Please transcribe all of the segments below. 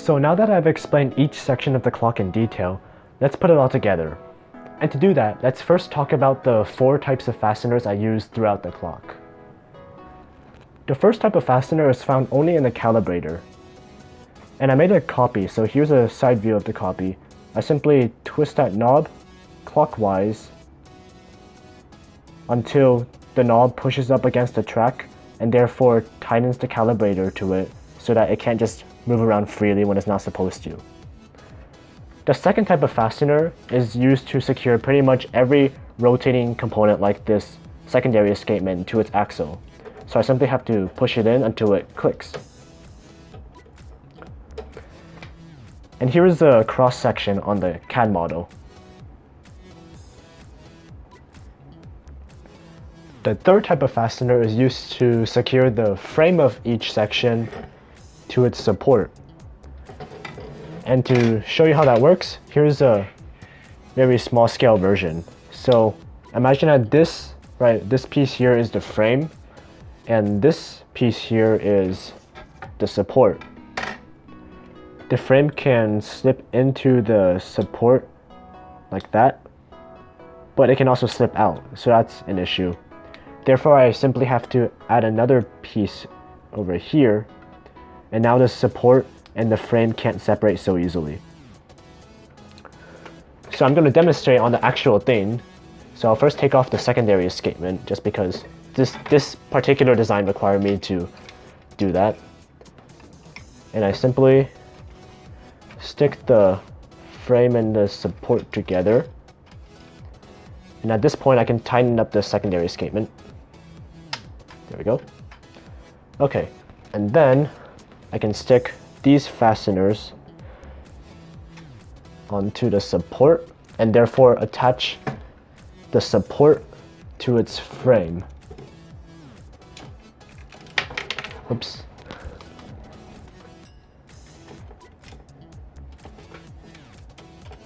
So now that I've explained each section of the clock in detail, let's put it all together. And to do that, let's first talk about the 4 types of fasteners I use throughout the clock. The first type of fastener is found only in the calibrator. And I made a copy, so here's a side view of the copy. I simply twist that knob clockwise until the knob pushes up against the track and therefore tightens the calibrator to it so that it can't just move around freely when it's not supposed to. The second type of fastener is used to secure pretty much every rotating component like this secondary escapement to its axle. So I simply have to push it in until it clicks. And here is a cross section on the CAD model. The third type of fastener is used to secure the frame of each section to its support. And to show you how that works, here's a very small scale version. So imagine that this piece here is the frame, and this piece here is the support. The frame can slip into the support like that, but it can also slip out, so that's an issue. Therefore, I simply have to add another piece over here, and now the support and the frame can't separate so easily. So I'm going to demonstrate on the actual thing. So I'll first take off the secondary escapement, just because this particular design required me to do that. And I simply stick the frame and the support together. And at this point I can tighten up the secondary escapement. There we go. Okay, and then I can stick these fasteners onto the support and therefore attach the support to its frame. Oops.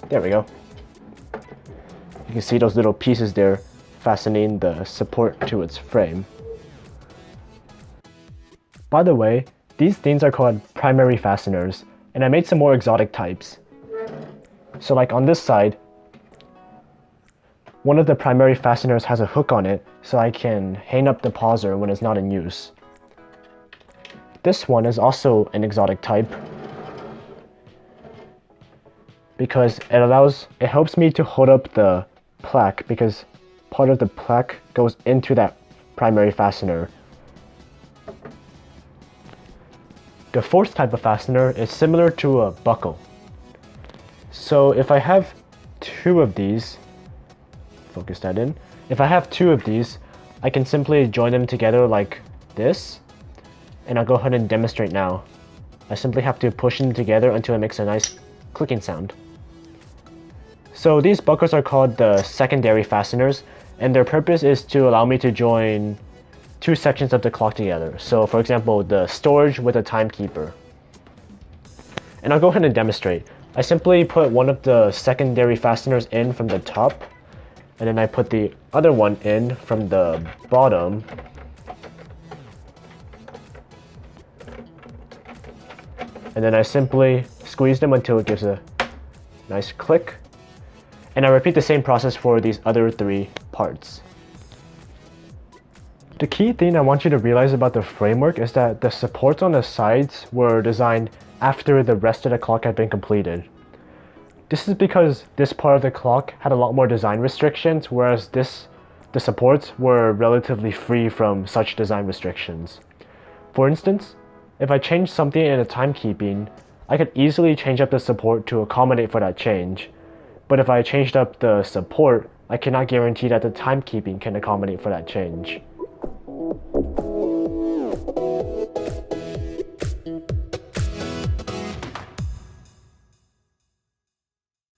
There we go. You can see those little pieces there fastening the support to its frame. By the way, these things are called primary fasteners, and I made some more exotic types. So like on this side, one of the primary fasteners has a hook on it, so I can hang up the pauser when it's not in use. This one is also an exotic type because it helps me to hold up the plaque, because part of the plaque goes into that primary fastener. The fourth type of fastener is similar to a buckle. So if I have 2 of these, focus that in. If I have 2 of these, I can simply join them together like this, and I'll go ahead and demonstrate now. I simply have to push them together until it makes a nice clicking sound. So these buckles are called the secondary fasteners, and their purpose is to allow me to join 2 sections of the clock together. So for example, the storage with a timekeeper. And I'll go ahead and demonstrate. I simply put one of the secondary fasteners in from the top, and then I put the other one in from the bottom. And then I simply squeeze them until it gives a nice click. And I repeat the same process for these other 3 parts. The key thing I want you to realize about the framework is that the supports on the sides were designed after the rest of the clock had been completed. This is because this part of the clock had a lot more design restrictions, whereas the supports were relatively free from such design restrictions. For instance, if I changed something in the timekeeping, I could easily change up the support to accommodate for that change. But if I changed up the support, I cannot guarantee that the timekeeping can accommodate for that change.